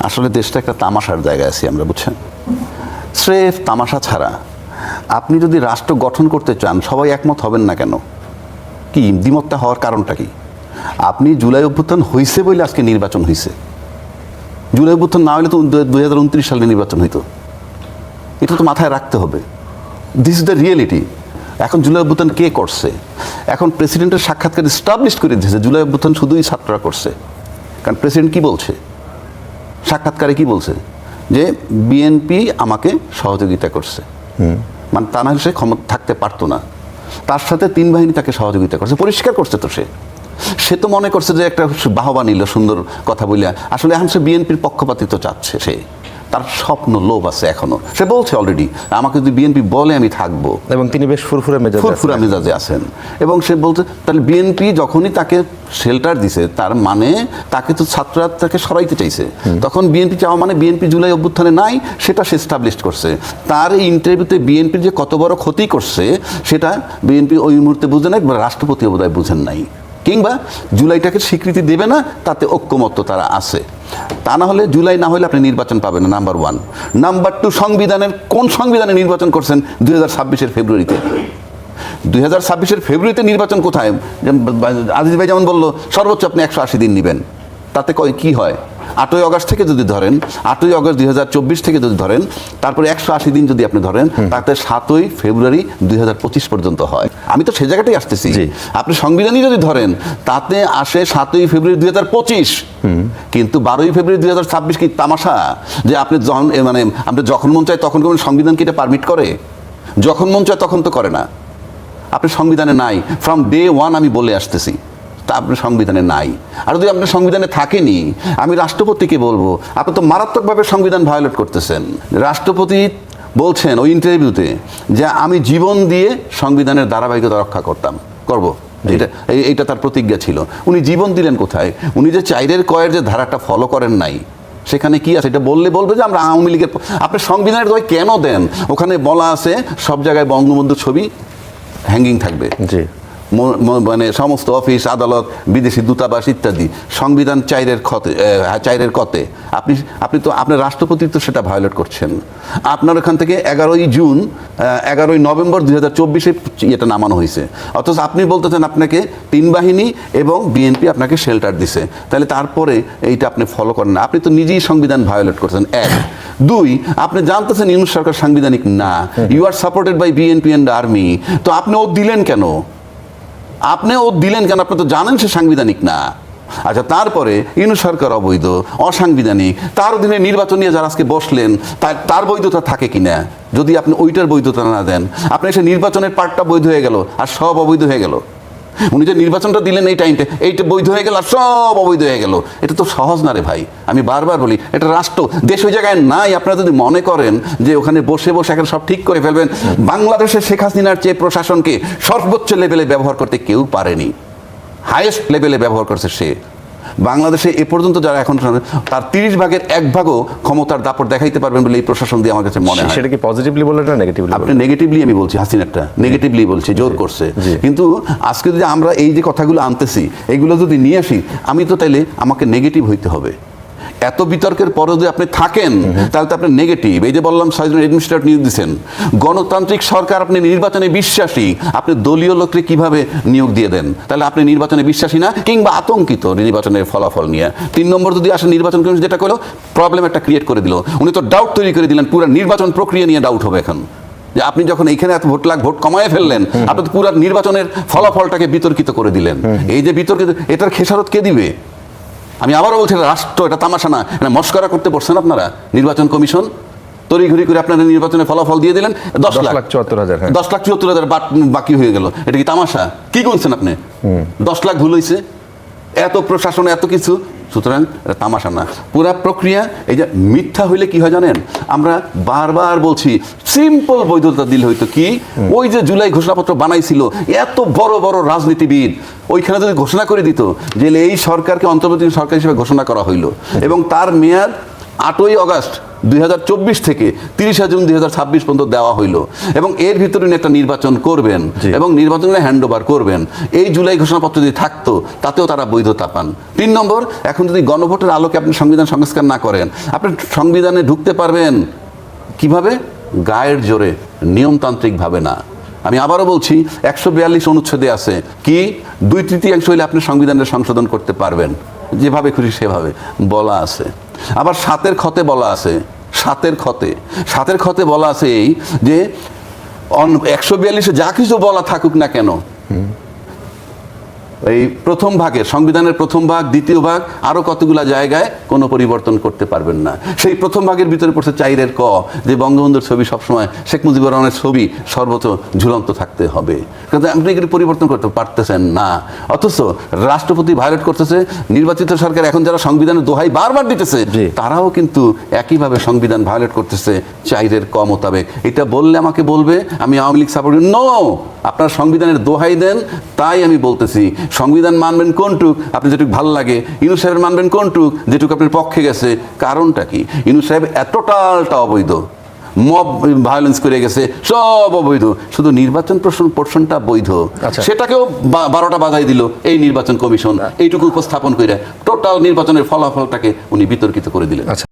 আসলে দেশটা একটা তামাশার জায়গায় আছি আমরা, বুঝছেন? স্রেফ তামাশা ছাড়া আপনি যদি রাষ্ট্র গঠন করতে চান সবাই একমত হবেন না কেন? কি দ্বিমতটা হওয়ার কারণটা কি? আপনি জুলাই অভ্যুত্থান হয়েছে বলে আজকে নির্বাচন হয়েছে। জুলাই অভ্যুত্থান না হলে তো 2029 সালে নির্বাচন হইতো। এটা তো মাথায় রাখতে হবে। This is the reality. এখন জুলাই অভ্যুত্থান কে করছে? এখন প্রেসিডেন্টের সাক্ষাৎকার এস্টাবলিশ করে দিয়েছে জুলাই অভ্যুত্থান শুধুই ছাত্ররা করছে। কারণ প্রেসিডেন্ট কি বলছে সাক্ষাৎকারে? কি বলছে? যে বিএনপি আমাকে সহযোগিতা করছে। মানে তা না হলে সে ক্ষমতা থাকতে পারতো না। তার সাথে 3 বাহিনী তাকে সহযোগিতা করছে, পরিষ্কার করছে। তো সে তো মনে করছে যে একটা বাহবা নিল সুন্দর কথা বলিয়া, আসলে এখন সে বিএনপির পক্ষপাতিত্ব চাচ্ছে। সে তার স্বপ্ন লোভ আছে এখনো। সে বলছে অলরেডি আমাকে যদি বিএনপি বলে আমি থাকবো, এবং তিনি বেশ ফুরফুরে মেজাজে আছেন। এবং সে বলছে তাহলে বিএনপি যখনই তাকে শেল্টার দিছে তার মানে তাকে তো ছাত্ররা তাকে সরাইতে চাইছে। তখন বিএনপি চাওয়া মানে বিএনপি জুলাই অভ্যুত্থানে নাই, সেটা সে এস্টাবলিশ করছে। তার এই ইন্টারভিউতে বিএনপির যে কত বড় ক্ষতি করছে সেটা বিএনপি ওই মুহূর্তে বুঝে নাই, রাষ্ট্রপতি বোধহয় বুঝেন নাই, কিংবা জুলাইটাকে স্বীকৃতি দেবে না তাতে ঐক্যমত্য তারা আছে। তা না হলে জুলাই না হলে আপনি নির্বাচন পাবেন না, নাম্বার 1। নাম্বার 2, সংবিধানের কোন সংবিধানে নির্বাচন করছেন 2026-এর ফেব্রুয়ারিতে? 2026-এর ফেব্রুয়ারিতে নির্বাচন কোথায়? আজিজ ভাই যেমন বললো সর্বোচ্চ আপনি 180 দিন নেবেন, তাতে কি হয়? 8ই আগস্ট থেকে যদি ধরেন, 8ই আগস্ট 2024 থেকে যদি ধরেন, তারপরে 180 দিন যদি আপনি ধরেন, তাতে 7ই ফেব্রুয়ারি 2025 পর্যন্ত হয়। আমি তো সে জায়গাটাই আসতেছি। আপনি সংবিধানই যদি ধরেন তাতে আসে 7ই ফেব্রুয়ারি 2025, কিন্তু 12ই ফেব্রুয়ারি 2026 কি তামাশা? যে আপনি মানে আপনি যখন মন চায় তখন করবেন, সংবিধান কি এটা পারমিট করে? যখন মন চায় তখন তো করে না। আপনি সংবিধানে নাই, ফ্রম ডে 1 আমি বলে আসতেছি, তা আপনার সংবিধানে নাই। আর যদি আপনার সংবিধানে থাকেনি, আমি রাষ্ট্রপতিকে বলবো আপনি তো মারাত্মকভাবে সংবিধান ভায়োলেট করতেছেন। রাষ্ট্রপতি বলছেন ওই ইন্টারভিউতে যে আমি জীবন দিয়ে সংবিধানের ধারাবাহিকতা রক্ষা করব। এইটা তার প্রতিজ্ঞা ছিল। উনি জীবন দিলেন কোথায়? উনি যে 4-এর কয়ের যে ধারাটা ফলো করেন নাই, সেখানে কি আছে? এটা বলবে যে আমরা আওয়ামী লীগের। আপনি সংবিধানের দয় কেন দেন? ওখানে বলা আছে সব জায়গায় বঙ্গবন্ধুর ছবি হ্যাঙ্গিং থাকবে। জি, মানে সমস্ত অফিস আদালত বিদেশি দূতাবাস ইত্যাদি সংবিধান 4-এর কতে। আপনি তো আপনার রাষ্ট্রপতি তো সেটা ভায়োলেট করছেন। আপনার ওখান থেকে 11ই নভেম্বর 2024-এ এটা নামানো হয়েছে, অথচ আপনি বলতেছেন আপনাকে 3 বাহিনী এবং বিএনপি আপনাকে শেল্টার দিছে। তাহলে তারপরে এইটা আপনি ফলো করেন না, আপনি তো নিজেই সংবিধান ভায়োলেট করছেন। 1, 2, আপনি জানতেছেন ইউনূস সরকার সাংবিধানিক না, you are supported by BNP and army. তো আপনি ও দিলেন কেন? আপনি আপনি তো জানেন সে সাংবিধানিক না। আচ্ছা, তারপরে ইউনূস সরকার অবৈধ, অসাংবিধানিক, তার অধীনে নির্বাচন নিয়ে যারা আজকে বসলেন তার বৈধতা থাকে কিনা? যদি আপনি ওইটার বৈধতা না দেন, আপনি সে নির্বাচনের পার্টটা বৈধ হয়ে গেল আর সব অবৈধ হয়ে গেল। উনি যে নির্বাচনটা দিলেন এই টাইমটা, এইটা বৈধ হয়ে গেল আর সব অবৈধ হয়ে গেল। এটা তো সহজ না রে ভাই। আমি বারবার বলি এটা রাষ্ট্র, দেশ ওই জায়গায় নাই। আপনারা যদি মনে করেন যে ওখানে বসে এখানে সব ঠিক করে ফেলবেন, বাংলাদেশের শেখ হাসিনার চেয়ে প্রশাসনকে সর্বোচ্চ লেভেলে ব্যবহার করতে কেউ পারেনি। হাইয়েস্ট লেভেলে ব্যবহার করছে সে। বাংলাদেশে এ পর্যন্ত যারা এখন তার 30 ভাগের 1 ভাগও ক্ষমতার দাপট দেখাইতে পারবেন বলে এই প্রশাসন দিয়ে আমার কাছে মনে হয়। সেটা কি পজিটিভলি বললেন না নেগেটিভলি? আপনি নেগেটিভলি, আমি বলছি হাসিনাটা নেগেটিভলি বলছি, জোর করছে। কিন্তু আজকে যদি আমরা এই যে কথাগুলো আনতেছি এগুলো যদি নিয়ে আসি, আমি তো তাইলে আমাকে নেগেটিভ হইতে হবে। এত বিতর্কের পরে যদি আপনি থাকেন তাহলে তো আপনি নেগেটিভ। এই যে বললাম 6 জন অ্যাডমিনিস্ট্রেটর নিয়োগ দিচ্ছেন, গণতান্ত্রিক সরকার, আপনি নির্বাচনে বিশ্বাসী, আপনি দলীয় লোককে কিভাবে নিয়োগ দিয়ে দেন? তাহলে আপনি নির্বাচনে বিশ্বাসী না, কিংবা আতঙ্কিত নির্বাচনের ফলাফল নিয়ে। 3 নম্বর যদি আসে, নির্বাচন কমিশন যেটা করলো প্রবলেম একটা ক্রিয়েট করে দিল, উনি তো ডাউট তৈরি করে দিলেন। পুরো নির্বাচন প্রক্রিয়া নিয়ে ডাউট হবে এখন, যে আপনি যখন এইখানে এত ভোট কমায় ফেললেন, আপনি তো পুরো নির্বাচনের ফলাফলটাকে বিতর্কিত করে দিলেন। এই যে বিতর্কিত, এটার খেসারত কে দিবে? আমি আবারও বলছি রাষ্ট্র, এটা তামাশা না। মস্করা করতে বসছেন আপনারা। নির্বাচন কমিশন তড়িঘড়ি করে আপনারা নির্বাচনের ফলাফল দিয়ে দিলেন, 10,74,000 বাকি হয়ে গেল। এটা কি তামাশা? কি করছেন আপনি? 10 লাখ ভুল হয়েছে, এত প্রশাসন, এত কিছু। সুতরাং তামাশা না পুরা প্রক্রিয়া। এই যে মিথ্যা হইলে কি হয় জানেন? আমরা বারবার বলছি সিম্পল বৈধতা দিলে হইতো কি, ওই যে জুলাই ঘোষণাপত্র বানাইছিল এত বড় বড় রাজনীতিবিদ, ওইখানে যদি ঘোষণা করে দিত যে এই সরকারকে অন্তর্বর্তী সরকার হিসেবে ঘোষণা করা হইল এবং তার মেয়াদ 8ই আগস্ট 2024 থেকে 30 জুন 2026 পর্যন্ত দেওয়া হইলো এবং এর ভিতরে উনি একটা নির্বাচন করবেন জি। এবং নির্বাচনে হ্যান্ড ওভার করবেন। এই জুলাই ঘোষণাপত্র যদি থাকতো তাতেও তারা বৈধতা পান। 3 নম্বর, এখন যদি গণভোটের আলোকে আপনি সংবিধান সংস্কার না করেন, আপনি সংবিধানে ঢুকতে পারবেন কিভাবে? গায়ের জোরে, নিয়মতান্ত্রিকভাবে না। আমি আবারও বলছি, 142 অনুচ্ছেদে আছে কি 2/3 হইলে আপনি সংবিধানের সংশোধন করতে পারবেন, যেভাবে খুশি সেভাবে বলা আছে। আবার 7-এর খতে বলা আছে, 7-এর খতে বলা আছে এই যে 142-এ যা কিছু বলা থাকুক না কেন, এই প্রথম ভাগের সংবিধানের প্রথম ভাগ, দ্বিতীয় ভাগ, আরো কতগুলা জায়গায় কোনো পরিবর্তন করতে পারবেন না। সেই প্রথম ভাগের ভিতরে পড়ছে 4-এর ক, যে বঙ্গবন্ধুর ছবি সবসময়, শেখ মুজিবুর রহমানের ছবি সর্বোচ্চ ঝুলন্ত থাকতে হবে। কিন্তু আপনি এগুলি পরিবর্তন করতে পারতেছেন না, অথচ রাষ্ট্রপতি ভায়োলেট করতেছে। নির্বাচিত সরকার এখন যারা সংবিধানের দোহাই বারবার দিতেছে, জি। তারাও কিন্তু একইভাবে সংবিধান ভায়োলেট করতেছে 4-এর ক মোতাবেক। এটা বললে আমাকে বলবে আমি আওয়ামী লীগ সাপোর্ট। নো, আপনার সংবিধানের দোহাই দেন, তাই আমি বলতেছি সংবিধান মানবেন কোনটুক আপনি যেটুকু ভালো লাগে, ইউনূস সাহেবের মানবেন কোনটুক যেটুকু আপনার পক্ষে গেছে। কারণটা কি? ইউনূস সাহেব টোটালটা অবৈধ, মব ভায়োলেন্স করে গেছে, সব অবৈধ, শুধু নির্বাচন পোর্শনটা বৈধ। আচ্ছা। সেটাকেও 12টা বাজাই দিল এই নির্বাচন কমিশন, এইটুকু উপস্থাপন করে টোটাল নির্বাচনের ফলাফলটাকে উনি বিতর্কিত করে দিলেন। আচ্ছা।